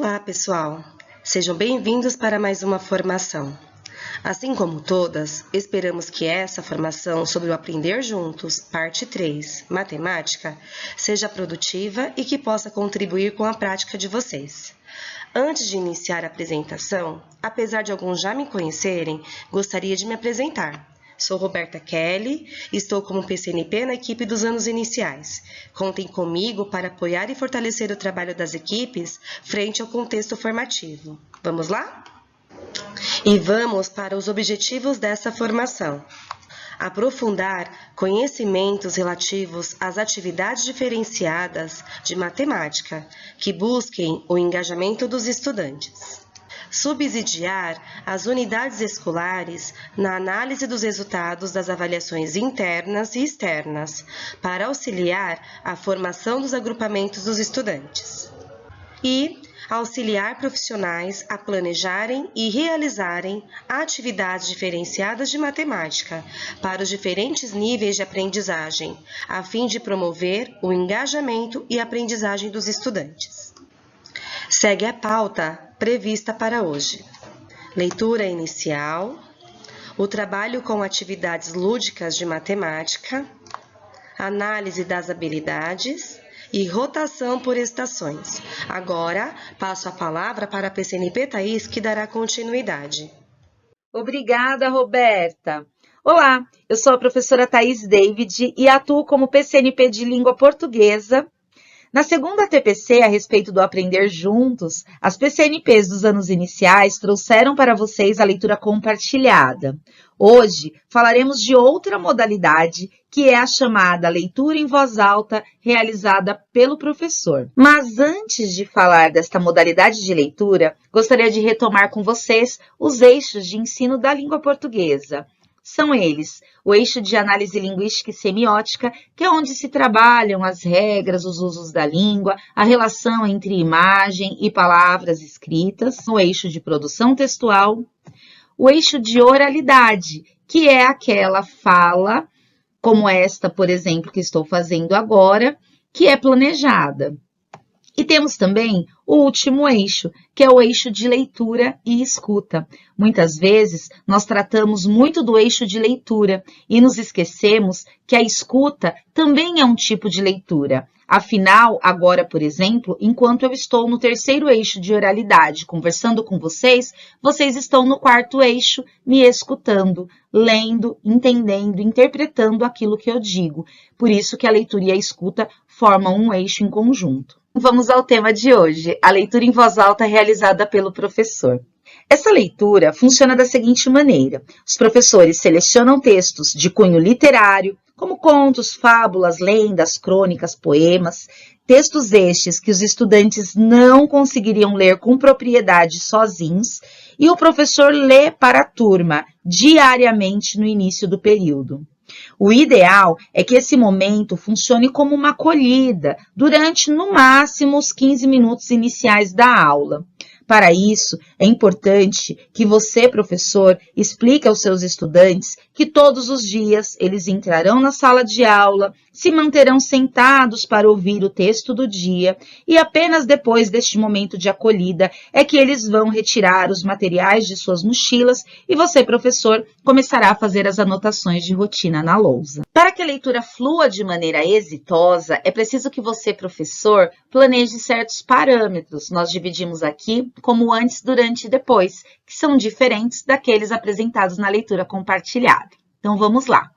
Olá, pessoal! Sejam bem-vindos para mais uma formação. Assim como todas, esperamos que essa formação sobre o Aprender Juntos, parte 3, Matemática, seja produtiva e que possa contribuir com a prática de vocês. Antes de iniciar a apresentação, apesar de alguns já me conhecerem, gostaria de me apresentar. Sou Roberta Kelly, estou como PCNP na equipe dos anos iniciais. Contem comigo para apoiar e fortalecer o trabalho das equipes frente ao contexto formativo. Vamos lá? E vamos para os objetivos dessa formação. Aprofundar conhecimentos relativos às atividades diferenciadas de matemática, que busquem o engajamento dos estudantes. Subsidiar as unidades escolares na análise dos resultados das avaliações internas e externas, para auxiliar a formação dos agrupamentos dos estudantes. E auxiliar profissionais a planejarem e realizarem atividades diferenciadas de matemática para os diferentes níveis de aprendizagem, a fim de promover o engajamento e aprendizagem dos estudantes. Segue a pauta prevista para hoje: leitura inicial, o trabalho com atividades lúdicas de matemática, análise das habilidades e rotação por estações. Agora, passo a palavra para a PCNP Thaís, que dará continuidade. Obrigada, Roberta. Olá, eu sou a professora Thaís David e atuo como PCNP de Língua Portuguesa. Na segunda TPC, a respeito do Aprender Juntos, as PCNPs dos anos iniciais trouxeram para vocês a leitura compartilhada. Hoje, falaremos de outra modalidade, que é a chamada leitura em voz alta, realizada pelo professor. Mas antes de falar desta modalidade de leitura, gostaria de retomar com vocês os eixos de ensino da língua portuguesa. São eles: o eixo de análise linguística e semiótica, que é onde se trabalham as regras, os usos da língua, a relação entre imagem e palavras escritas, o eixo de produção textual, o eixo de oralidade, que é aquela fala, como esta, por exemplo, que estou fazendo agora, que é planejada. E temos também o último eixo, que é o eixo de leitura e escuta. Muitas vezes, nós tratamos muito do eixo de leitura e nos esquecemos que a escuta também é um tipo de leitura. Afinal, agora, por exemplo, enquanto eu estou no terceiro eixo de oralidade conversando com vocês, vocês estão no quarto eixo me escutando, lendo, entendendo, interpretando aquilo que eu digo. Por isso que a leitura e a escuta formam um eixo em conjunto. Vamos ao tema de hoje, a leitura em voz alta realizada pelo professor. Essa leitura funciona da seguinte maneira: os professores selecionam textos de cunho literário, como contos, fábulas, lendas, crônicas, poemas, textos estes que os estudantes não conseguiriam ler com propriedade sozinhos, e o professor lê para a turma diariamente no início do período. O ideal é que esse momento funcione como uma acolhida durante, no máximo, os 15 minutos iniciais da aula. Para isso, é importante que você, professor, explique aos seus estudantes que todos os dias eles entrarão na sala de aula, se manterão sentados para ouvir o texto do dia e apenas depois deste momento de acolhida é que eles vão retirar os materiais de suas mochilas e você, professor, começará a fazer as anotações de rotina na lousa. Para que a leitura flua de maneira exitosa, é preciso que você, professor, planeje certos parâmetros. Nós dividimos aqui como antes, durante e depois, que são diferentes daqueles apresentados na leitura compartilhada. Então, vamos lá.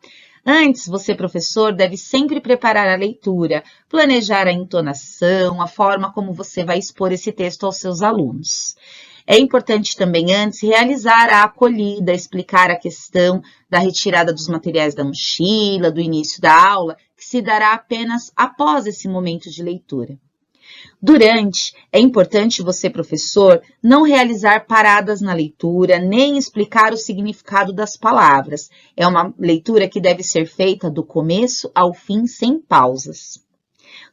Antes, você, professor, deve sempre preparar a leitura, planejar a entonação, a forma como você vai expor esse texto aos seus alunos. É importante também, antes, realizar a acolhida, explicar a questão da retirada dos materiais da mochila, do início da aula, que se dará apenas após esse momento de leitura. Durante, é importante você, professor, não realizar paradas na leitura, nem explicar o significado das palavras. É uma leitura que deve ser feita do começo ao fim, sem pausas.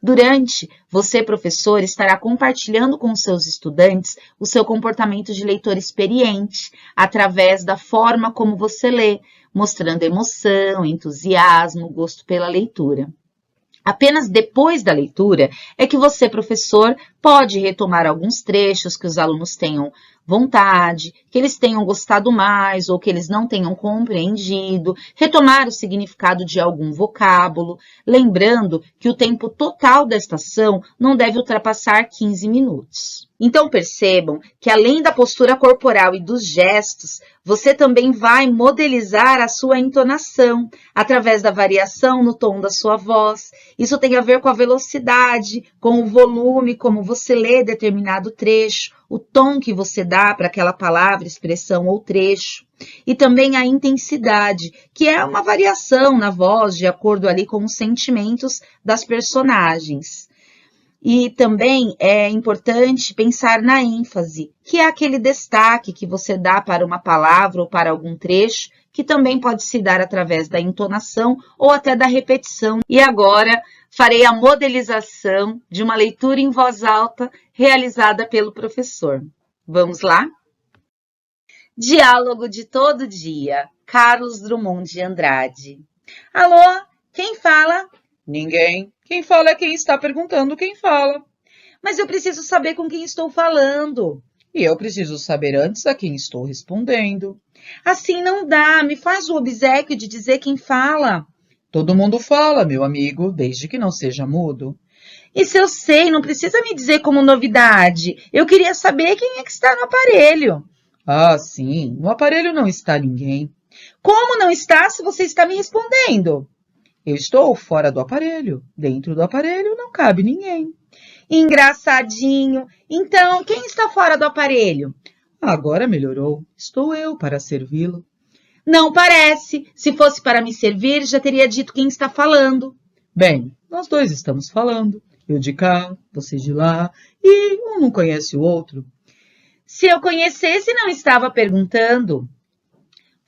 Durante, você, professor, estará compartilhando com os seus estudantes o seu comportamento de leitor experiente, através da forma como você lê, mostrando emoção, entusiasmo, gosto pela leitura. Apenas depois da leitura é que você, professor, pode retomar alguns trechos que os alunos tenham vontade, que eles tenham gostado mais ou que eles não tenham compreendido, retomar o significado de algum vocábulo, lembrando que o tempo total desta ação não deve ultrapassar 15 minutos. Então percebam que além da postura corporal e dos gestos, você também vai modelizar a sua entonação através da variação no tom da sua voz. Isso tem a ver com a velocidade, com o volume, como você lê determinado trecho, o tom que você dá para aquela palavra, expressão ou trecho. E também a intensidade, que é uma variação na voz de acordo ali com os sentimentos das personagens. E também é importante pensar na ênfase, que é aquele destaque que você dá para uma palavra ou para algum trecho, que também pode se dar através da entonação ou até da repetição. E agora farei a modelização de uma leitura em voz alta realizada pelo professor. Vamos lá? Diálogo de todo dia, Carlos Drummond de Andrade. Alô, quem fala? Ninguém. Quem fala é quem está perguntando quem fala. Mas eu preciso saber com quem estou falando. E eu preciso saber antes a quem estou respondendo. Assim não dá, me faz o obséquio de dizer quem fala. Todo mundo fala, meu amigo, desde que não seja mudo. Isso eu sei, não precisa me dizer como novidade. Eu queria saber quem é que está no aparelho. Ah, sim, no aparelho não está ninguém. Como não está se você está me respondendo? Eu estou fora do aparelho. Dentro do aparelho não cabe ninguém. Engraçadinho. Então, quem está fora do aparelho? Agora melhorou. Estou eu para servi-lo. Não parece. Se fosse para me servir, já teria dito quem está falando. Bem, nós dois estamos falando. Eu de cá, você de lá, e um não conhece o outro. Se eu conhecesse, não estava perguntando.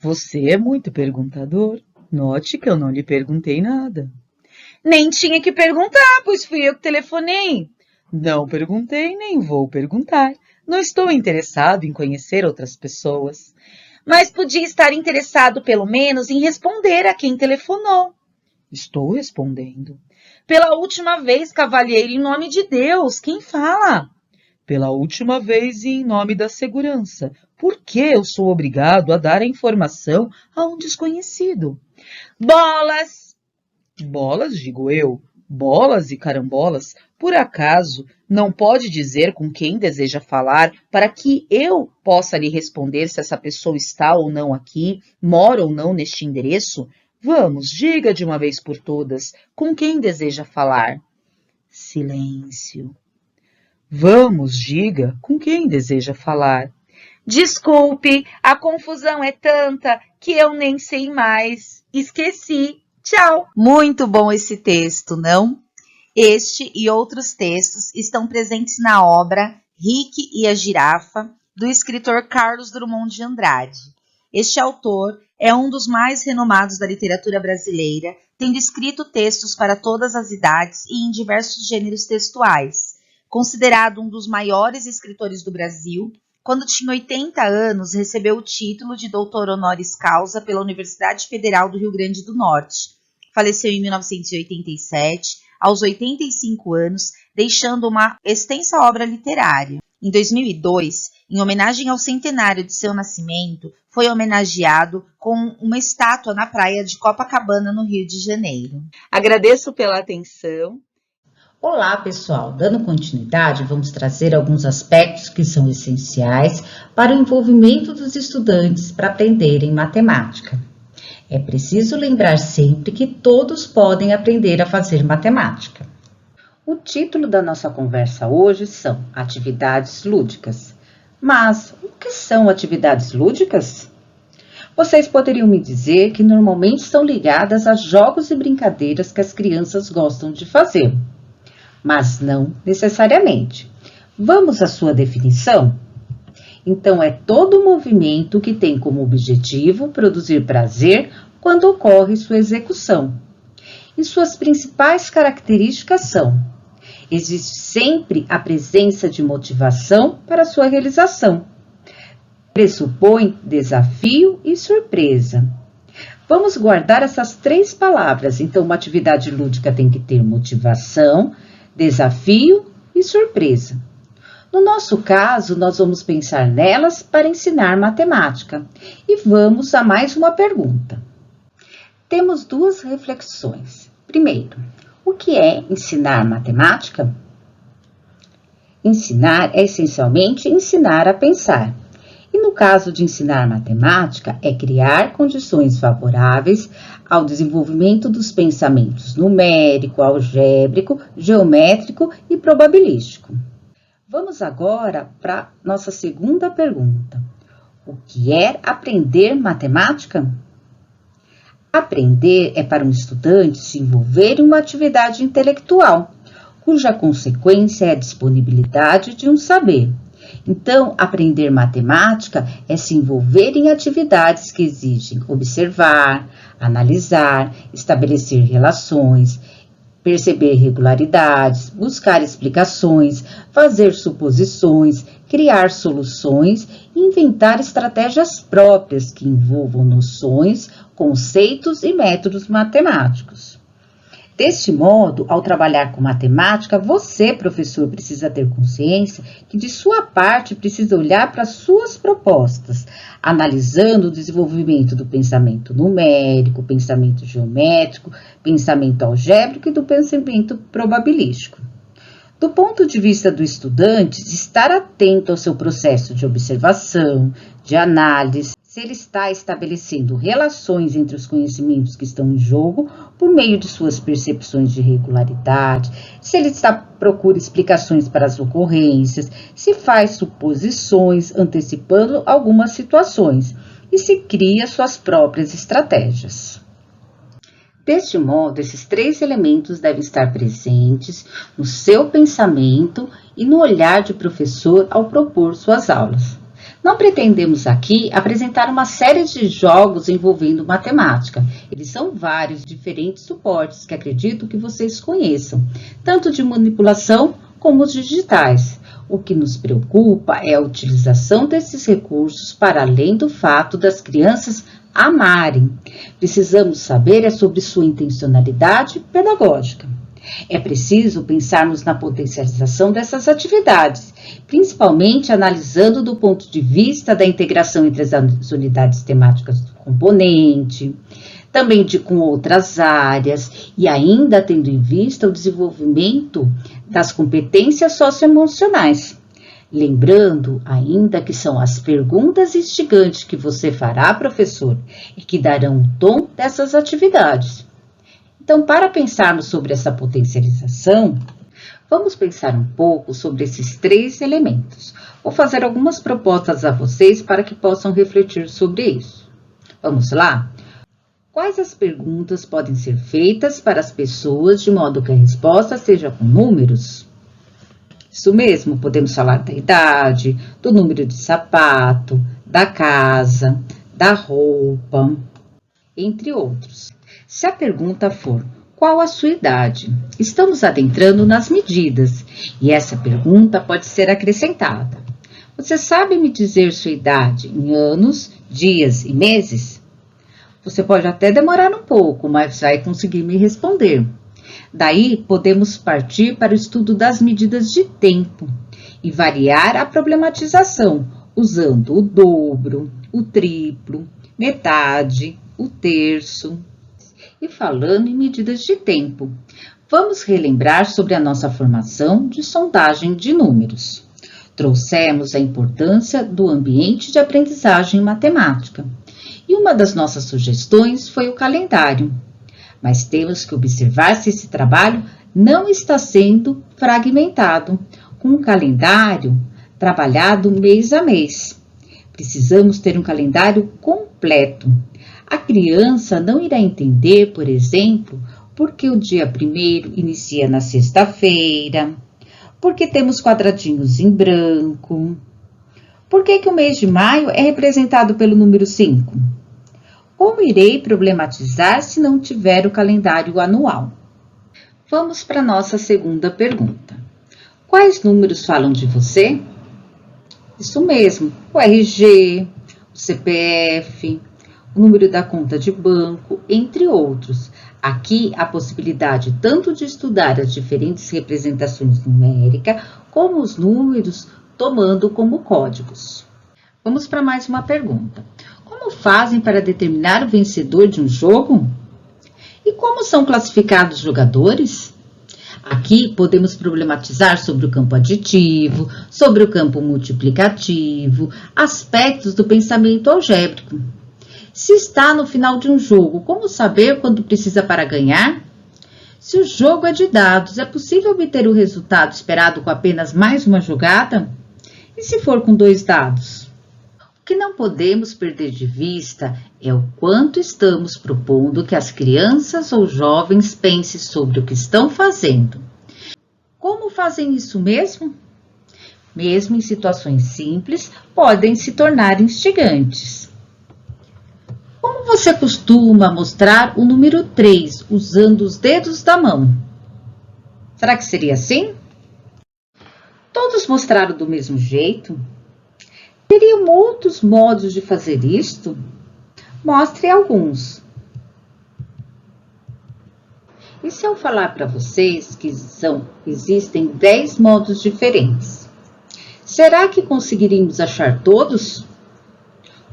Você é muito perguntador. Note que eu não lhe perguntei nada. Nem tinha que perguntar, pois fui eu que telefonei. Não perguntei, nem vou perguntar. Não estou interessado em conhecer outras pessoas. Mas podia estar interessado, pelo menos, em responder a quem telefonou. Estou respondendo. Pela última vez, cavalheiro, em nome de Deus, quem fala? Pela última vez e em nome da segurança. Por que eu sou obrigado a dar a informação a um desconhecido? Bolas! Bolas, digo eu. Bolas e carambolas. Por acaso, não pode dizer com quem deseja falar para que eu possa lhe responder se essa pessoa está ou não aqui, mora ou não neste endereço? Vamos, diga de uma vez por todas, com quem deseja falar? Silêncio. Vamos, diga, com quem deseja falar? Desculpe, a confusão é tanta que eu nem sei mais. Esqueci. Tchau. Muito bom esse texto, não? Este e outros textos estão presentes na obra Rick e a Girafa, do escritor Carlos Drummond de Andrade. Este autor é um dos mais renomados da literatura brasileira, tendo escrito textos para todas as idades e em diversos gêneros textuais. Considerado um dos maiores escritores do Brasil, quando tinha 80 anos, recebeu o título de doutor honoris causa pela Universidade Federal do Rio Grande do Norte. Faleceu em 1987, aos 85 anos, deixando uma extensa obra literária. Em 2002, em homenagem ao centenário de seu nascimento, foi homenageado com uma estátua na praia de Copacabana, no Rio de Janeiro. Agradeço pela atenção. Olá, pessoal! Dando continuidade, vamos trazer alguns aspectos que são essenciais para o envolvimento dos estudantes para aprenderem matemática. É preciso lembrar sempre que todos podem aprender a fazer matemática. O título da nossa conversa hoje são Atividades Lúdicas. Mas o que são atividades lúdicas? Vocês poderiam me dizer que normalmente estão ligadas a jogos e brincadeiras que as crianças gostam de fazer. Mas não necessariamente. Vamos à sua definição? Então, é todo movimento que tem como objetivo produzir prazer quando ocorre sua execução. E suas principais características são: existe sempre a presença de motivação para sua realização. Pressupõe desafio e surpresa. Vamos guardar essas 3 palavras. Então, uma atividade lúdica tem que ter motivação, desafio e surpresa. No nosso caso, nós vamos pensar nelas para ensinar matemática. E vamos a mais uma pergunta. Temos 2 reflexões. Primeiro, o que é ensinar matemática? Ensinar é essencialmente ensinar a pensar. E no caso de ensinar matemática, é criar condições favoráveis ao desenvolvimento dos pensamentos numérico, algébrico, geométrico e probabilístico. Vamos agora para nossa segunda pergunta. O que é aprender matemática? Aprender é para um estudante se envolver em uma atividade intelectual, cuja consequência é a disponibilidade de um saber. Então, aprender matemática é se envolver em atividades que exigem observar, analisar, estabelecer relações, perceber regularidades, buscar explicações, fazer suposições, criar soluções e inventar estratégias próprias que envolvam noções, conceitos e métodos matemáticos. Deste modo, ao trabalhar com matemática, você, professor, precisa ter consciência que de sua parte precisa olhar para suas propostas, analisando o desenvolvimento do pensamento numérico, pensamento geométrico, pensamento algébrico e do pensamento probabilístico. Do ponto de vista do estudante, estar atento ao seu processo de observação, de análise, se ele está estabelecendo relações entre os conhecimentos que estão em jogo por meio de suas percepções de regularidade, se ele procura explicações para as ocorrências, se faz suposições antecipando algumas situações e se cria suas próprias estratégias. Deste modo, esses 3 elementos devem estar presentes no seu pensamento e no olhar de professor ao propor suas aulas. Não pretendemos aqui apresentar uma série de jogos envolvendo matemática. Eles são vários diferentes suportes que acredito que vocês conheçam, tanto de manipulação como os digitais. O que nos preocupa é a utilização desses recursos para além do fato das crianças amarem. Precisamos saber sobre sua intencionalidade pedagógica. É preciso pensarmos na potencialização dessas atividades, principalmente analisando do ponto de vista da integração entre as unidades temáticas do componente, também com outras áreas e ainda tendo em vista o desenvolvimento das competências socioemocionais. Lembrando ainda que são as perguntas instigantes que você fará, professor, e que darão o tom dessas atividades. Então, para pensarmos sobre essa potencialização, vamos pensar um pouco sobre esses 3 elementos. Vou fazer algumas propostas a vocês para que possam refletir sobre isso. Vamos lá? Quais as perguntas podem ser feitas para as pessoas de modo que a resposta seja com números? Isso mesmo, podemos falar da idade, do número de sapato, da casa, da roupa, entre outros. Se a pergunta for, qual a sua idade? Estamos adentrando nas medidas e essa pergunta pode ser acrescentada. Você sabe me dizer sua idade em anos, dias e meses? Você pode até demorar um pouco, mas vai conseguir me responder. Daí, podemos partir para o estudo das medidas de tempo e variar a problematização, usando o dobro, o triplo, metade, o terço. E falando em medidas de tempo, vamos relembrar sobre a nossa formação de sondagem de números. Trouxemos a importância do ambiente de aprendizagem matemática. E uma das nossas sugestões foi o calendário. Mas temos que observar se esse trabalho não está sendo fragmentado, com um calendário trabalhado mês a mês. Precisamos ter um calendário completo. A criança não irá entender, por exemplo, porque o dia 1º inicia na sexta-feira, porque temos quadradinhos em branco, por que o mês de maio é representado pelo número 5? Como irei problematizar se não tiver o calendário anual? Vamos para a nossa segunda pergunta. Quais números falam de você? Isso mesmo, o RG, o CPF, o número da conta de banco, entre outros. Aqui, a possibilidade tanto de estudar as diferentes representações numéricas, como os números, tomando como códigos. Vamos para mais uma pergunta. Como fazem para determinar o vencedor de um jogo? E como são classificados os jogadores? Aqui podemos problematizar sobre o campo aditivo, sobre o campo multiplicativo, aspectos do pensamento algébrico. Se está no final de um jogo, como saber quando precisa para ganhar? Se o jogo é de dados, é possível obter o resultado esperado com apenas mais uma jogada? E se for com 2 dados? O que não podemos perder de vista é o quanto estamos propondo que as crianças ou jovens pensem sobre o que estão fazendo. Como fazem isso mesmo? Mesmo em situações simples, podem se tornar instigantes. Como você costuma mostrar o número 3 usando os dedos da mão? Será que seria assim? Todos mostraram do mesmo jeito? Teriam outros modos de fazer isto? Mostre alguns. E se eu falar para vocês que existem 10 modos diferentes? Será que conseguiríamos achar todos?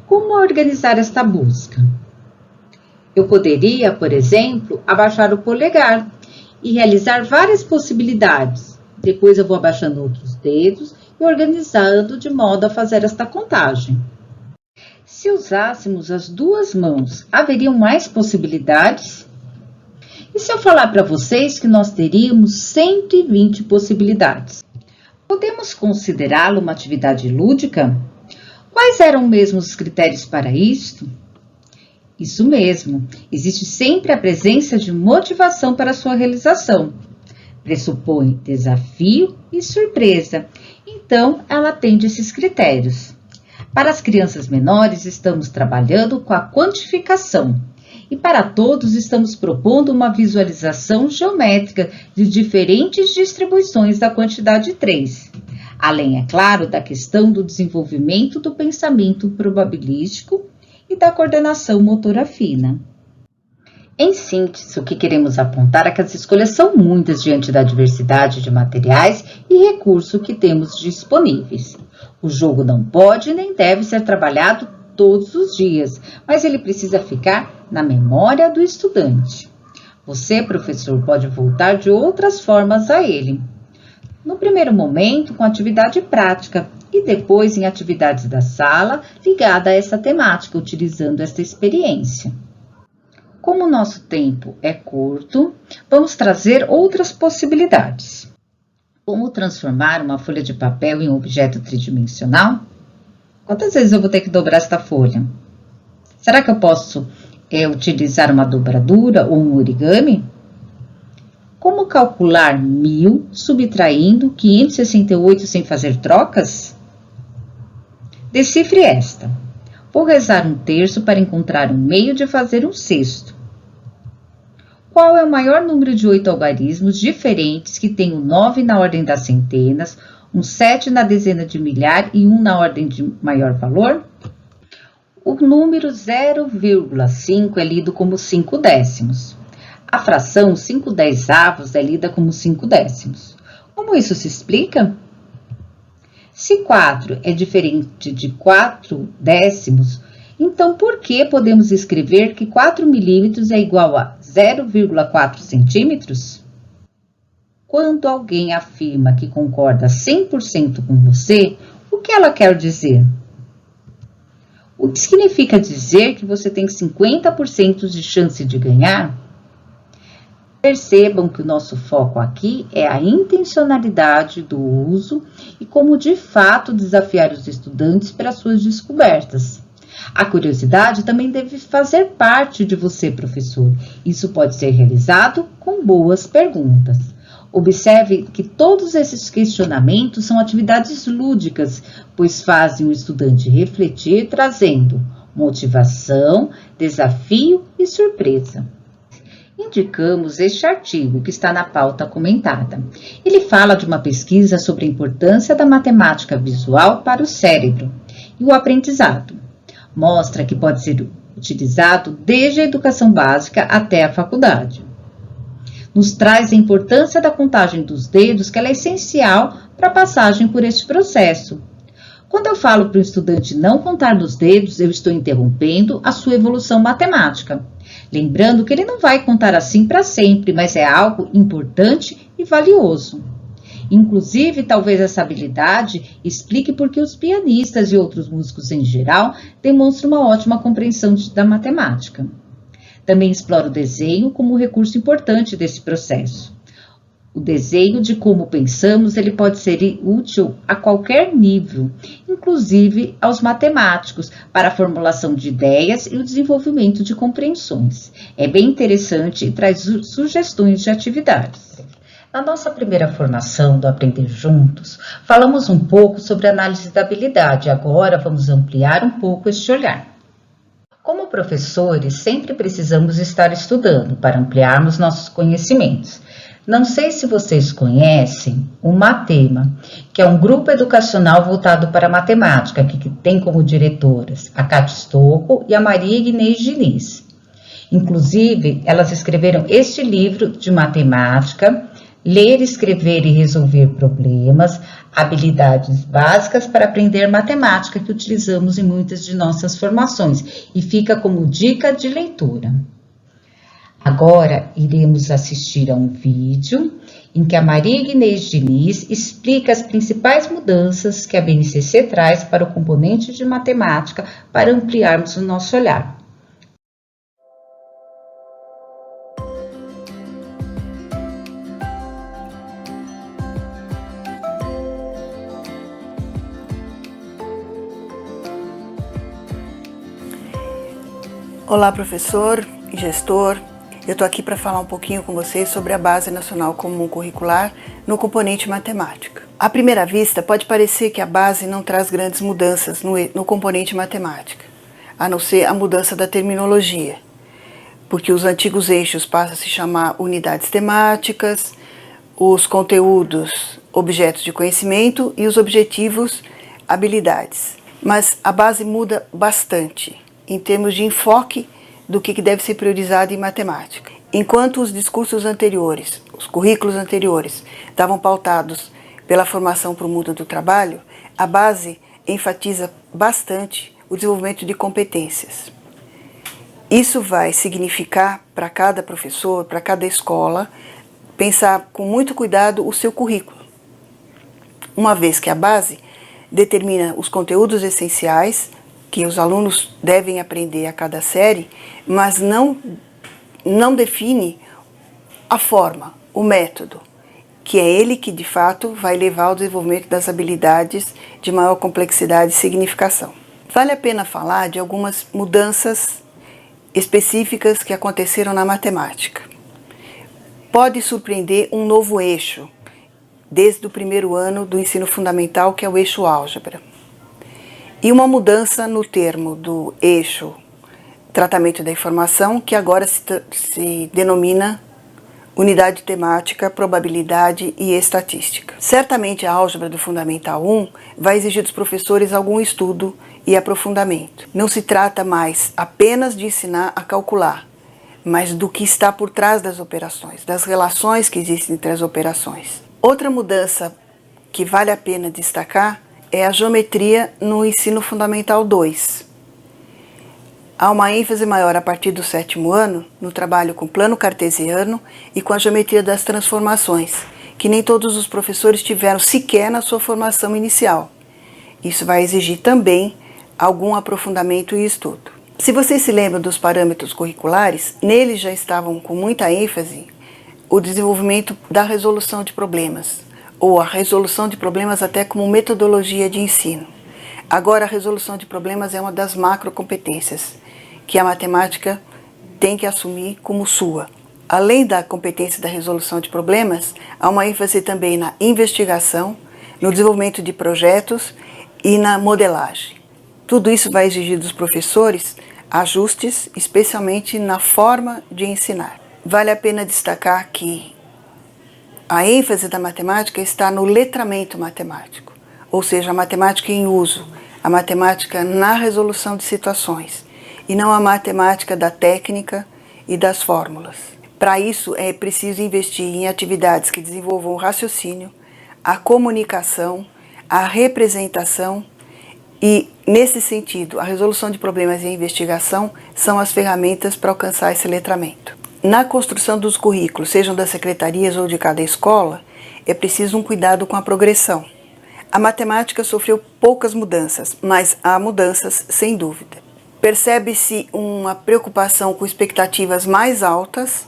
Como organizar esta busca? Eu poderia, por exemplo, abaixar o polegar e realizar várias possibilidades. Depois eu vou abaixando outros dedos e organizando de modo a fazer esta contagem. Se usássemos as 2 mãos, haveriam mais possibilidades? E se eu falar para vocês que nós teríamos 120 possibilidades? Podemos considerá-lo uma atividade lúdica? Quais eram mesmo os critérios para isto? Isso mesmo, existe sempre a presença de motivação para sua realização. Pressupõe desafio e surpresa, então ela atende esses critérios. Para as crianças menores, estamos trabalhando com a quantificação. E para todos, estamos propondo uma visualização geométrica de diferentes distribuições da quantidade 3. Além, é claro, da questão do desenvolvimento do pensamento probabilístico e da coordenação motora fina. Em síntese, o que queremos apontar é que as escolhas são muitas diante da diversidade de materiais e recursos que temos disponíveis. O jogo não pode nem deve ser trabalhado todos os dias, mas ele precisa ficar na memória do estudante. Você, professor, pode voltar de outras formas a ele. No primeiro momento, com atividade prática e depois em atividades da sala ligada a essa temática, utilizando esta experiência. Como o nosso tempo é curto, vamos trazer outras possibilidades. Como transformar uma folha de papel em um objeto tridimensional? Quantas vezes eu vou ter que dobrar esta folha? Será que eu posso utilizar uma dobradura ou um origami? Como calcular 1000 subtraindo 568 sem fazer trocas? Decifre esta. Vou rezar um terço para encontrar um meio de fazer um sexto. Qual é o maior número de 8 algarismos diferentes que tem o 9 na ordem das centenas, um 7 na dezena de milhar e 1 na ordem de maior valor? O número 0,5 é lido como 5 décimos. A fração 5/10 é lida como 5 décimos. Como isso se explica? Se 4 é diferente de 4 décimos, então por que podemos escrever que 4 milímetros é igual a 0,4 centímetros? Quando alguém afirma que concorda 100% com você, o que ela quer dizer? O que significa dizer que você tem 50% de chance de ganhar? Percebam que o nosso foco aqui é a intencionalidade do uso e como de fato desafiar os estudantes para suas descobertas. A curiosidade também deve fazer parte de você, professor. Isso pode ser realizado com boas perguntas. Observe que todos esses questionamentos são atividades lúdicas, pois fazem o estudante refletir, trazendo motivação, desafio e surpresa. Indicamos este artigo que está na pauta comentada. Ele fala de uma pesquisa sobre a importância da matemática visual para o cérebro e o aprendizado. Mostra que pode ser utilizado desde a educação básica até a faculdade. Nos traz a importância da contagem dos dedos, que ela é essencial para a passagem por este processo. Quando eu falo para o estudante não contar nos dedos, eu estou interrompendo a sua evolução matemática. Lembrando que ele não vai contar assim para sempre, mas é algo importante e valioso. Inclusive, talvez essa habilidade explique por que os pianistas e outros músicos em geral demonstram uma ótima compreensão da matemática. Também explora o desenho como um recurso importante desse processo. O desenho de como pensamos, ele pode ser útil a qualquer nível, inclusive aos matemáticos, para a formulação de ideias e o desenvolvimento de compreensões. É bem interessante e traz sugestões de atividades. Na nossa primeira formação do Aprender Juntos, falamos um pouco sobre análise da habilidade. Agora vamos ampliar um pouco este olhar. Como professores, sempre precisamos estar estudando para ampliarmos nossos conhecimentos. Não sei se vocês conhecem o Matema, que é um grupo educacional voltado para a matemática, que tem como diretoras a Cátia Stocco e a Maria Inês Diniz. Inclusive, elas escreveram este livro de matemática, Ler, Escrever e Resolver Problemas, habilidades básicas para aprender matemática, que utilizamos em muitas de nossas formações e fica como dica de leitura. Agora iremos assistir a um vídeo em que a Maria Inês Diniz explica as principais mudanças que a BNCC traz para o componente de matemática para ampliarmos o nosso olhar. Olá, professor e gestor. Eu estou aqui para falar um pouquinho com vocês sobre a Base Nacional Comum Curricular no componente matemática. À primeira vista, pode parecer que a base não traz grandes mudanças no componente matemática, a não ser a mudança da terminologia, porque os antigos eixos passam a se chamar unidades temáticas, os conteúdos, objetos de conhecimento e os objetivos, habilidades. Mas a base muda bastante em termos de enfoque do que deve ser priorizado em matemática. Enquanto os discursos anteriores, os currículos anteriores, estavam pautados pela formação para o mundo do trabalho, a base enfatiza bastante o desenvolvimento de competências. Isso vai significar para cada professor, para cada escola, pensar com muito cuidado o seu currículo, uma vez que a base determina os conteúdos essenciais que os alunos devem aprender a cada série, mas não define a forma, o método, que é ele que de fato vai levar ao desenvolvimento das habilidades de maior complexidade e significação. Vale a pena falar de algumas mudanças específicas que aconteceram na matemática. Pode surpreender um novo eixo, desde o primeiro ano do ensino fundamental, que é o eixo álgebra. E uma mudança no termo do eixo tratamento da informação, que agora se denomina unidade temática, probabilidade e estatística. Certamente a álgebra do Fundamental 1 vai exigir dos professores algum estudo e aprofundamento. Não se trata mais apenas de ensinar a calcular, mas do que está por trás das operações, das relações que existem entre as operações. Outra mudança que vale a pena destacar é a geometria no ensino fundamental 2. Há uma ênfase maior a partir do 7º ano no trabalho com plano cartesiano e com a geometria das transformações, que nem todos os professores tiveram sequer na sua formação inicial. Isso vai exigir também algum aprofundamento e estudo. Se vocês se lembram dos parâmetros curriculares, neles já estavam com muita ênfase o desenvolvimento da resolução de problemas, ou a resolução de problemas até como metodologia de ensino. Agora, a resolução de problemas é uma das macrocompetências que a matemática tem que assumir como sua. Além da competência da resolução de problemas, há uma ênfase também na investigação, no desenvolvimento de projetos e na modelagem. Tudo isso vai exigir dos professores ajustes, especialmente na forma de ensinar. Vale a pena destacar que a ênfase da matemática está no letramento matemático, ou seja, a matemática em uso, a matemática na resolução de situações, e não a matemática da técnica e das fórmulas. Para isso, é preciso investir em atividades que desenvolvam o raciocínio, a comunicação, a representação e, nesse sentido, a resolução de problemas e a investigação são as ferramentas para alcançar esse letramento. Na construção dos currículos, sejam das secretarias ou de cada escola, é preciso um cuidado com a progressão. A matemática sofreu poucas mudanças, mas há mudanças sem dúvida. Percebe-se uma preocupação com expectativas mais altas.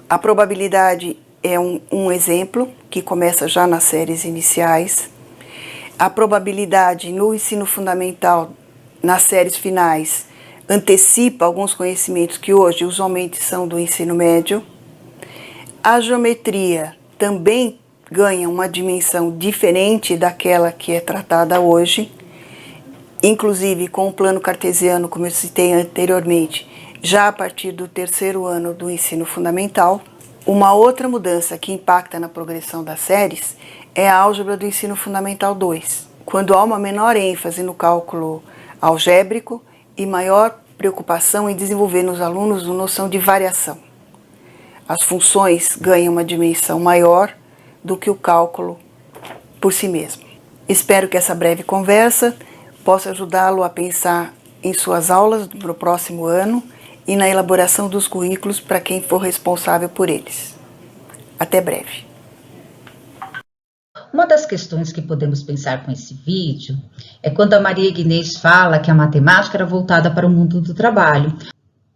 A probabilidade é um exemplo que começa já nas séries iniciais. A probabilidade no ensino fundamental, nas séries finais, antecipa alguns conhecimentos que hoje usualmente são do ensino médio. A geometria também ganha uma dimensão diferente daquela que é tratada hoje, inclusive com o plano cartesiano, como eu citei anteriormente, já a partir do 3º ano do ensino fundamental. Uma outra mudança que impacta na progressão das séries é a álgebra do ensino fundamental 2, quando há uma menor ênfase no cálculo algébrico e maior preocupação em desenvolver nos alunos a noção de variação. As funções ganham uma dimensão maior do que o cálculo por si mesmo. Espero que essa breve conversa possa ajudá-lo a pensar em suas aulas no próximo ano e na elaboração dos currículos para quem for responsável por eles. Até breve. Uma das questões que podemos pensar com esse vídeo é quando a Maria Ignez fala que a matemática era voltada para o mundo do trabalho.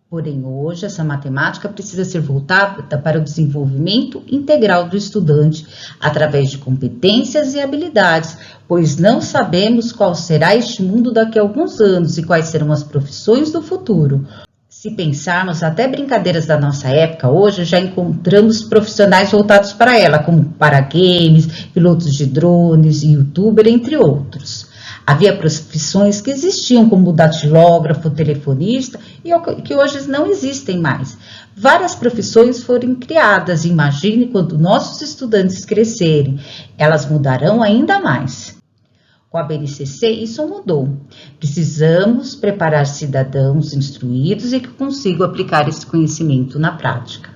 Porém, hoje, essa matemática precisa ser voltada para o desenvolvimento integral do estudante, através de competências e habilidades, pois não sabemos qual será este mundo daqui a alguns anos e quais serão as profissões do futuro. Se pensarmos até brincadeiras da nossa época, hoje já encontramos profissionais voltados para ela, como para games, pilotos de drones, youtuber, entre outros. Havia profissões que existiam, como datilógrafo, telefonista, e que hoje não existem mais. Várias profissões foram criadas, imagine quando nossos estudantes crescerem, elas mudarão ainda mais. Com a BNCC, isso mudou. Precisamos preparar cidadãos instruídos e que consigam aplicar esse conhecimento na prática.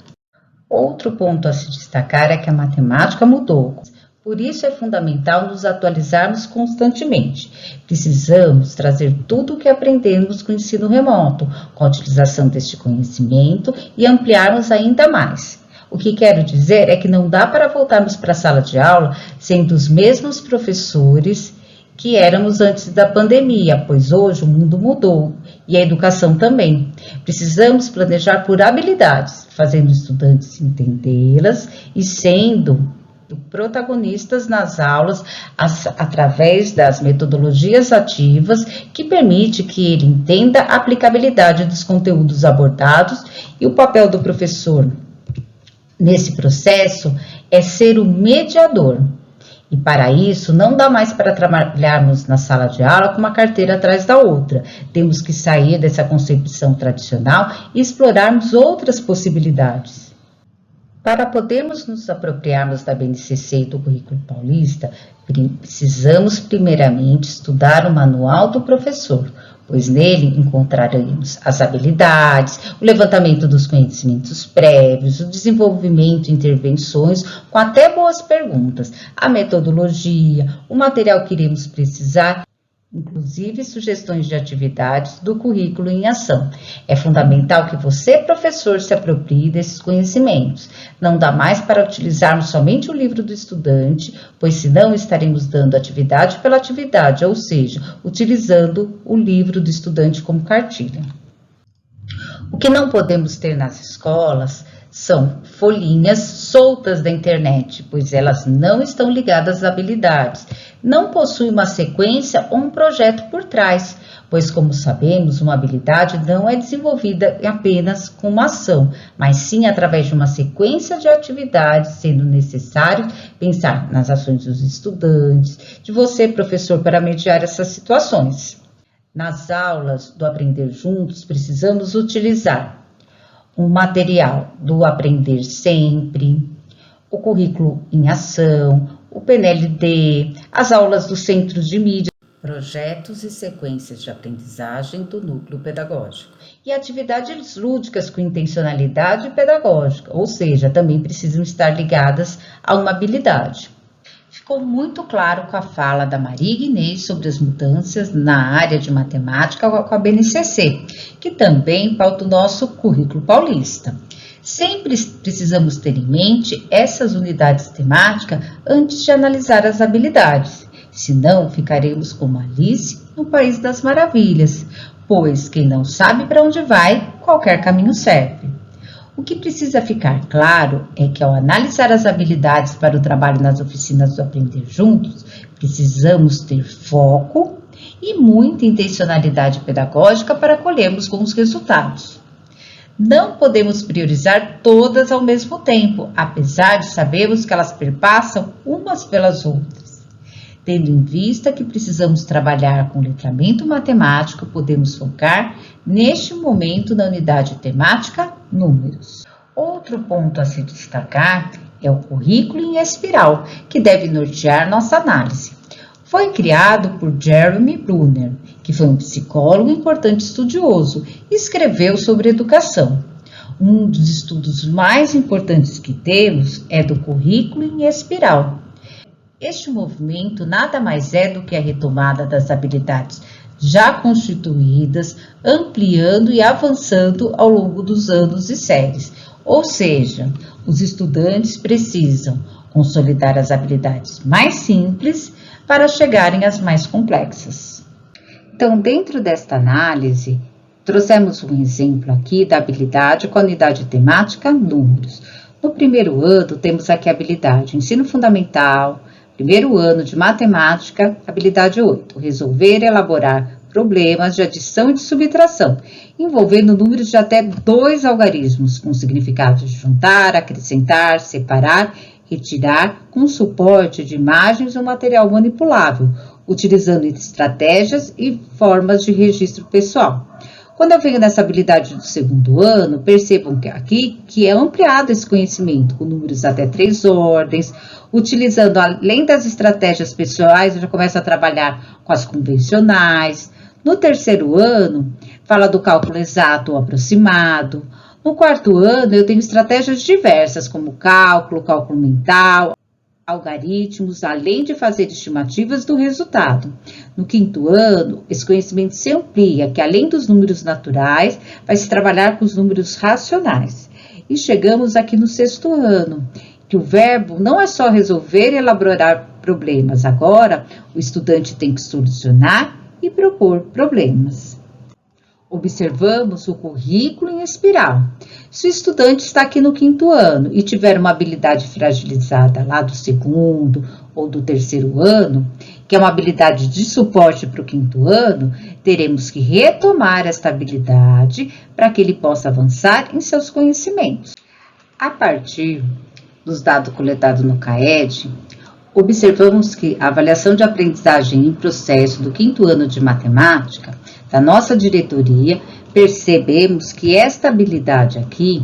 Outro ponto a se destacar é que a matemática mudou. Por isso é fundamental nos atualizarmos constantemente. Precisamos trazer tudo o que aprendemos com o ensino remoto, com a utilização deste conhecimento e ampliarmos ainda mais. O que quero dizer é que não dá para voltarmos para a sala de aula sendo os mesmos professores que éramos antes da pandemia, pois hoje o mundo mudou e a educação também. Precisamos planejar por habilidades, fazendo os estudantes entendê-las e sendo protagonistas nas aulas através das metodologias ativas que permite que ele entenda a aplicabilidade dos conteúdos abordados e o papel do professor nesse processo é ser o mediador. E para isso, não dá mais para trabalharmos na sala de aula com uma carteira atrás da outra. Temos que sair dessa concepção tradicional e explorarmos outras possibilidades. Para podermos nos apropriarmos da BNCC e do currículo paulista, precisamos primeiramente estudar o manual do professor, pois nele encontraremos as habilidades, o levantamento dos conhecimentos prévios, o desenvolvimento de intervenções com até boas perguntas, a metodologia, o material que iremos precisar, inclusive sugestões de atividades do currículo em ação. É fundamental que você, professor, se aproprie desses conhecimentos. Não dá mais para utilizarmos somente o livro do estudante, pois senão estaremos dando atividade pela atividade, ou seja, utilizando o livro do estudante como cartilha. O que não podemos ter nas escolas são folhinhas soltas da internet, pois elas não estão ligadas às habilidades. Não possui uma sequência ou um projeto por trás, pois, como sabemos, uma habilidade não é desenvolvida apenas com uma ação, mas sim através de uma sequência de atividades, sendo necessário pensar nas ações dos estudantes, de você, professor, para mediar essas situações. Nas aulas do Aprender Juntos, precisamos utilizar o material do Aprender Sempre, o currículo em ação, o PNLD, as aulas dos centros de mídia. projetos e sequências de aprendizagem do núcleo pedagógico e atividades lúdicas com intencionalidade pedagógica, ou seja, também precisam estar ligadas a uma habilidade. Ficou muito claro com a fala da Maria Inês sobre as mudanças na área de matemática com a BNCC, que também pauta o nosso currículo paulista. Sempre precisamos ter em mente essas unidades temáticas antes de analisar as habilidades, senão ficaremos como Alice no País das Maravilhas, pois quem não sabe para onde vai, qualquer caminho serve. O que precisa ficar claro é que ao analisar as habilidades para o trabalho nas oficinas do Aprender Juntos, precisamos ter foco e muita intencionalidade pedagógica para colhermos bons resultados. Não podemos priorizar todas ao mesmo tempo, apesar de sabermos que elas perpassam umas pelas outras. Tendo em vista que precisamos trabalhar com letramento matemático, podemos focar neste momento na unidade temática Números. Outro ponto a se destacar é o currículo em espiral, que deve nortear nossa análise. Foi criado por Jeremy Brunner, que foi um psicólogo e importante estudioso, e escreveu sobre educação. Um dos estudos mais importantes que temos é do currículo em espiral. Este movimento nada mais é do que a retomada das habilidades já constituídas, ampliando e avançando ao longo dos anos e séries. Ou seja, os estudantes precisam consolidar as habilidades mais simples para chegarem às mais complexas. Então, dentro desta análise, trouxemos um exemplo aqui da habilidade com a unidade temática Números. No primeiro ano, temos aqui a habilidade Ensino Fundamental, primeiro ano de Matemática, habilidade 8, resolver e elaborar problemas de adição e de subtração, envolvendo números de até 2 algarismos, com significados de juntar, acrescentar, separar, retirar, com suporte de imagens ou material manipulável, utilizando estratégias e formas de registro pessoal. Quando eu venho nessa habilidade do segundo ano, percebam que aqui que é ampliado esse conhecimento, com números até 3 ordens, utilizando, além das estratégias pessoais, eu já começo a trabalhar com as convencionais. No terceiro ano, fala do cálculo exato ou aproximado. No quarto ano, eu tenho estratégias diversas, como cálculo mental, algoritmos, além de fazer estimativas do resultado. No quinto ano, esse conhecimento se amplia, que além dos números naturais, vai se trabalhar com os números racionais. E chegamos aqui no sexto ano, que o verbo não é só resolver e elaborar problemas. Agora, o estudante tem que solucionar e propor problemas. Observamos o currículo em espiral. Se o estudante está aqui no quinto ano e tiver uma habilidade fragilizada lá do segundo ou do terceiro ano, que é uma habilidade de suporte para o quinto ano, teremos que retomar esta habilidade para que ele possa avançar em seus conhecimentos. A partir dos dados coletados no CAED, observamos que a avaliação de aprendizagem em processo do quinto ano de matemática da nossa diretoria, percebemos que esta habilidade aqui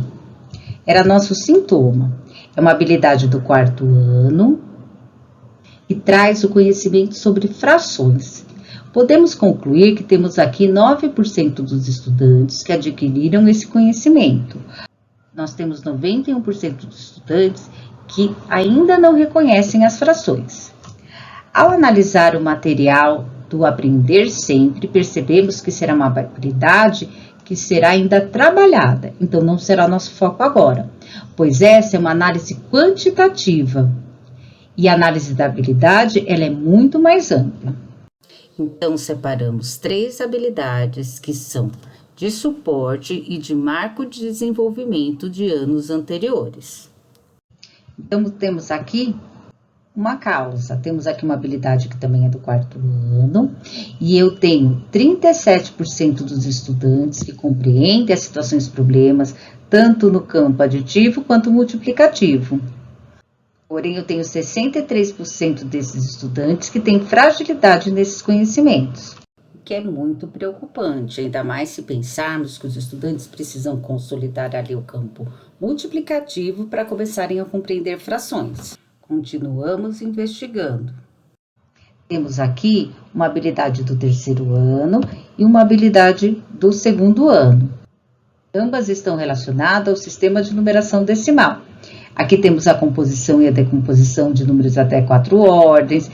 era nosso sintoma. É uma habilidade do quarto ano e traz o conhecimento sobre frações. Podemos concluir que temos aqui 9% dos estudantes que adquiriram esse conhecimento. Nós temos 91% dos estudantes que ainda não reconhecem as frações. Ao analisar o material do Aprender Sempre, percebemos que será uma habilidade que será ainda trabalhada, então não será nosso foco agora, pois essa é uma análise quantitativa e a análise da habilidade ela é muito mais ampla. Então, separamos 3 habilidades que são de suporte e de marco de desenvolvimento de anos anteriores. Então, temos aqui uma causa. Temos aqui uma habilidade que também é do quarto ano, e eu tenho 37% dos estudantes que compreendem as situações problemas, tanto no campo aditivo quanto multiplicativo. Porém, eu tenho 63% desses estudantes que têm fragilidade nesses conhecimentos. Que é muito preocupante, ainda mais se pensarmos que os estudantes precisam consolidar ali o campo multiplicativo para começarem a compreender frações. Continuamos investigando. Temos aqui uma habilidade do terceiro ano e uma habilidade do segundo ano. Ambas estão relacionadas ao sistema de numeração decimal. Aqui temos a composição e a decomposição de números até 4 ordens.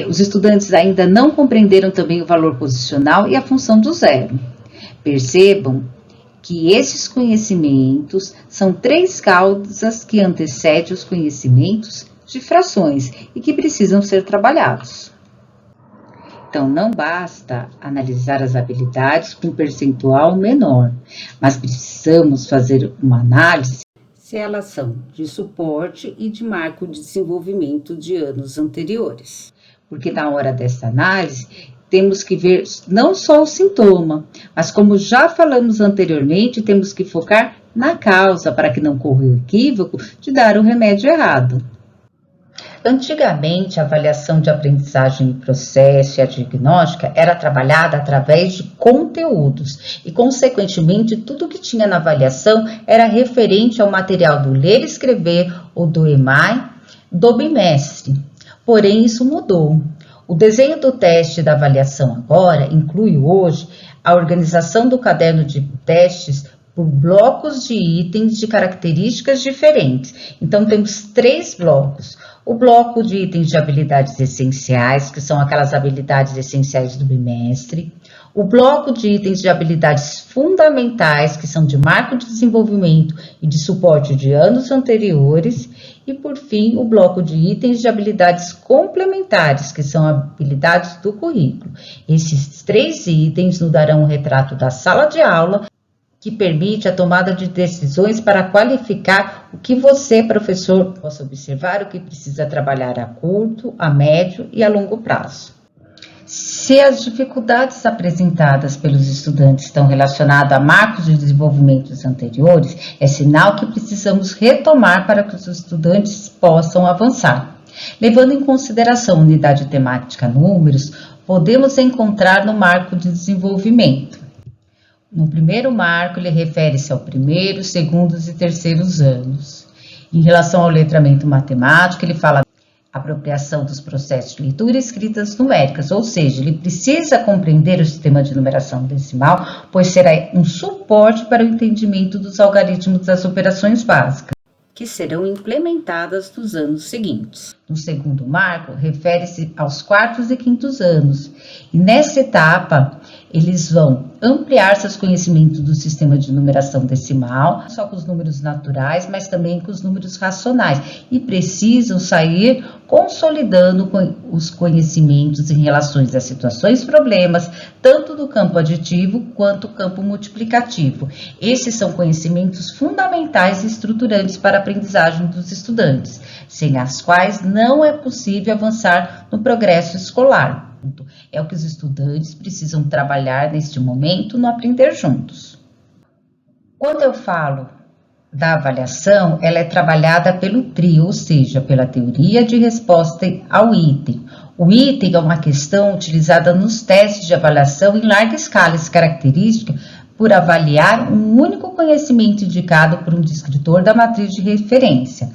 Os estudantes ainda não compreenderam também o valor posicional e a função do zero. Percebam que esses conhecimentos são 3 causas que antecedem os conhecimentos de frações e que precisam ser trabalhados. Então, não basta analisar as habilidades com percentual menor, mas precisamos fazer uma análise se elas são de suporte e de marco de desenvolvimento de anos anteriores. Porque na hora dessa análise, temos que ver não só o sintoma, mas como já falamos anteriormente, temos que focar na causa para que não corra o equívoco de dar o remédio errado. Antigamente, a avaliação de aprendizagem e processo e a diagnóstica era trabalhada através de conteúdos e, consequentemente, tudo que tinha na avaliação era referente ao material do ler e escrever ou do EMAI do bimestre. Porém, isso mudou. O desenho do teste da avaliação agora inclui hoje a organização do caderno de testes por blocos de itens de características diferentes. Então, temos 3 blocos. O bloco de itens de habilidades essenciais, que são aquelas habilidades essenciais do bimestre. O bloco de itens de habilidades fundamentais, que são de marco de desenvolvimento e de suporte de anos anteriores. E, por fim, o bloco de itens de habilidades complementares, que são habilidades do currículo. Esses 3 itens nos darão um retrato da sala de aula, que permite a tomada de decisões para qualificar o que você, professor, possa observar, o que precisa trabalhar a curto, a médio e a longo prazo. Se as dificuldades apresentadas pelos estudantes estão relacionadas a marcos de desenvolvimentos anteriores, é sinal que precisamos retomar para que os estudantes possam avançar. Levando em consideração a unidade temática números, podemos encontrar no marco de desenvolvimento. No primeiro marco, ele refere-se ao primeiro, segundos e terceiros anos. Em relação ao letramento matemático, ele fala da apropriação dos processos de leitura e escritas numéricas, ou seja, ele precisa compreender o sistema de numeração decimal, pois será um suporte para o entendimento dos algoritmos das operações básicas, que serão implementadas nos anos seguintes. No segundo marco, refere-se aos 4º e 5º anos, e nessa etapa, eles vão ampliar seus conhecimentos do sistema de numeração decimal, não só com os números naturais, mas também com os números racionais, e precisam sair consolidando os conhecimentos em relação às situações problemas, tanto do campo aditivo quanto do campo multiplicativo. Esses são conhecimentos fundamentais e estruturantes para a aprendizagem dos estudantes, sem as quais não é possível avançar no progresso escolar. É o que os estudantes precisam trabalhar neste momento no Aprender Juntos. Quando eu falo da avaliação, ela é trabalhada pelo TRI, ou seja, pela teoria de resposta ao item. O item é uma questão utilizada nos testes de avaliação em larga escala e característica por avaliar um único conhecimento indicado por um descritor da matriz de referência.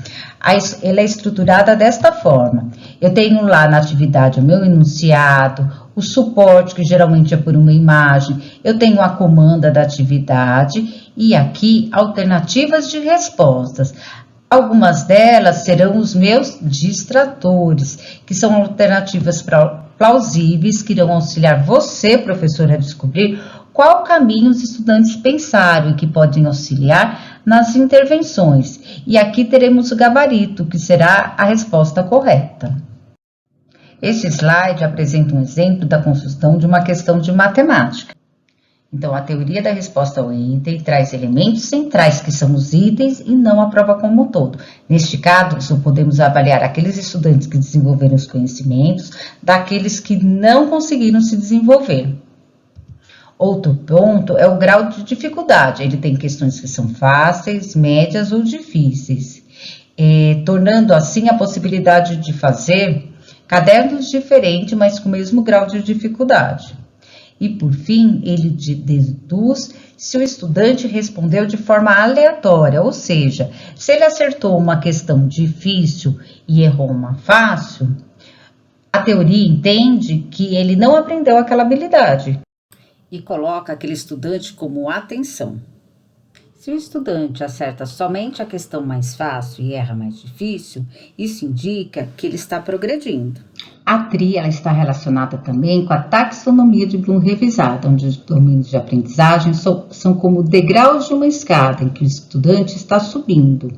Ela é estruturada desta forma. Eu tenho lá na atividade o meu enunciado, o suporte, que geralmente é por uma imagem, eu tenho a comanda da atividade e aqui alternativas de respostas. Algumas delas serão os meus distratores, que são alternativas plausíveis que irão auxiliar você, professor, a descobrir qual caminho os estudantes pensaram e que podem auxiliar nas intervenções. E aqui teremos o gabarito, que será a resposta correta. Este slide apresenta um exemplo da construção de uma questão de matemática. Então, a teoria da resposta ao item traz elementos centrais, que são os itens, e não a prova como um todo. Neste caso, podemos avaliar aqueles estudantes que desenvolveram os conhecimentos daqueles que não conseguiram se desenvolver. Outro ponto é o grau de dificuldade. Ele tem questões que são fáceis, médias ou difíceis, tornando assim a possibilidade de fazer cadernos diferentes, mas com o mesmo grau de dificuldade. E, por fim, ele deduz se o estudante respondeu de forma aleatória, ou seja, se ele acertou uma questão difícil e errou uma fácil, A teoria entende que ele não aprendeu aquela habilidade. E coloca aquele estudante como atenção. Se o estudante acerta somente a questão mais fácil e erra mais difícil, isso indica que ele está progredindo. A TRI ela está relacionada também com a taxonomia de Bloom revisada, onde os domínios de aprendizagem são como degraus de uma escada em que o estudante está subindo.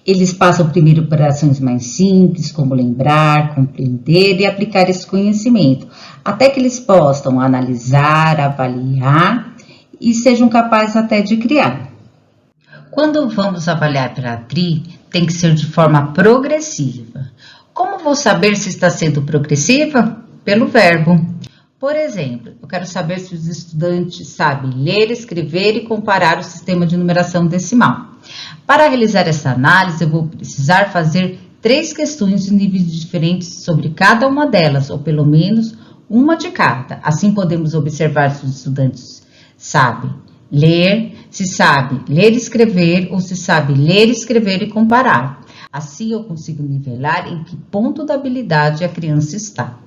Eles passam primeiro por ações mais simples, como lembrar, compreender e aplicar esse conhecimento, até que eles possam analisar, avaliar e sejam capazes até de criar. Quando vamos avaliar pela TRI, tem que ser de forma progressiva. Como vou saber se está sendo progressiva? Pelo verbo. Por exemplo, eu quero saber se os estudantes sabem ler, escrever e comparar o sistema de numeração decimal. Para realizar essa análise, eu vou precisar fazer 3 questões de níveis diferentes sobre cada uma delas, ou pelo menos uma de cada. Assim podemos observar se os estudantes sabem ler, se sabe ler e escrever, ou se sabe ler, escrever e comparar. Assim eu consigo nivelar em que ponto da habilidade a criança está.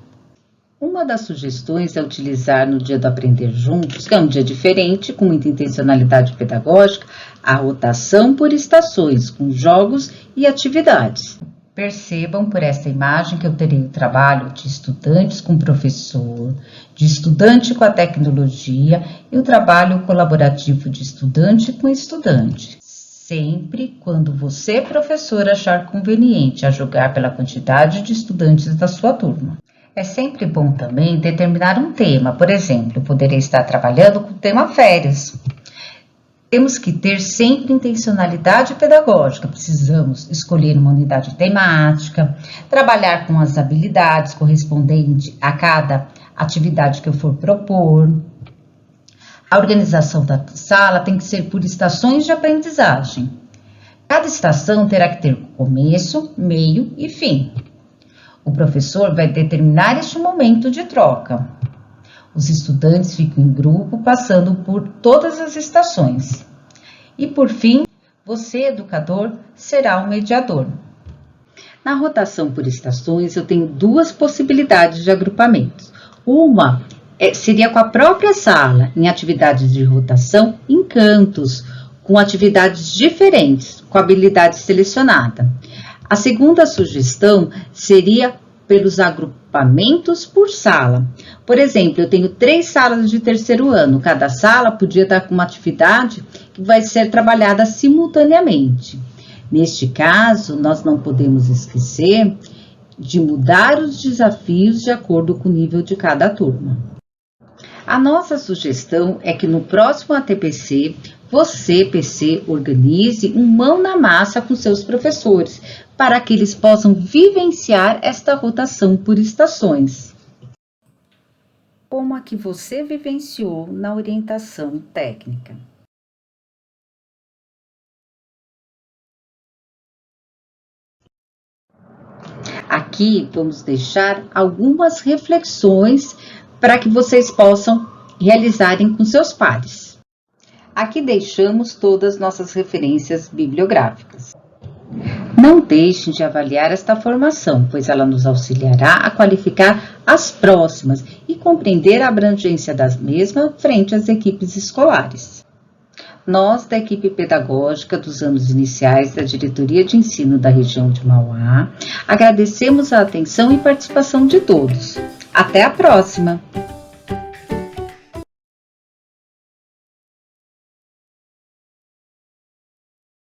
Uma das sugestões é utilizar no Dia do Aprender Juntos, que é um dia diferente, com muita intencionalidade pedagógica, a rotação por estações, com jogos e atividades. Percebam por esta imagem que eu terei o trabalho de estudantes com professor, de estudante com a tecnologia e o trabalho colaborativo de estudante com estudante. Sempre quando você, professor, achar conveniente a julgar pela quantidade de estudantes da sua turma. É sempre bom também determinar um tema. Por exemplo, eu poderia estar trabalhando com o tema férias. Temos que ter sempre intencionalidade pedagógica. Precisamos escolher uma unidade temática, trabalhar com as habilidades correspondentes a cada atividade que eu for propor. A organização da sala tem que ser por estações de aprendizagem. Cada estação terá que ter começo, meio e fim. O professor vai determinar este momento de troca. Os estudantes ficam em grupo, passando por todas as estações. E, por fim, você, educador, será o mediador. Na rotação por estações, eu tenho 2 possibilidades de agrupamentos. Uma seria com a própria sala, em atividades de rotação em cantos, com atividades diferentes, com habilidade selecionada. A segunda sugestão seria pelos agrupamentos por sala. Por exemplo, eu tenho 3 salas de terceiro ano. Cada sala podia estar com uma atividade que vai ser trabalhada simultaneamente. Neste caso, nós não podemos esquecer de mudar os desafios de acordo com o nível de cada turma. A nossa sugestão é que no próximo ATPC, você, PC, organize um mão na massa com seus professores, para que eles possam vivenciar esta rotação por estações. Como a que você vivenciou na orientação técnica. Aqui vamos deixar algumas reflexões para que vocês possam realizarem com seus pares. Aqui deixamos todas nossas referências bibliográficas. Não deixem de avaliar esta formação, pois ela nos auxiliará a qualificar as próximas e compreender a abrangência das mesmas frente às equipes escolares. Nós, da equipe pedagógica dos anos iniciais da Diretoria de Ensino da região de Mauá, agradecemos a atenção e participação de todos. Até a próxima!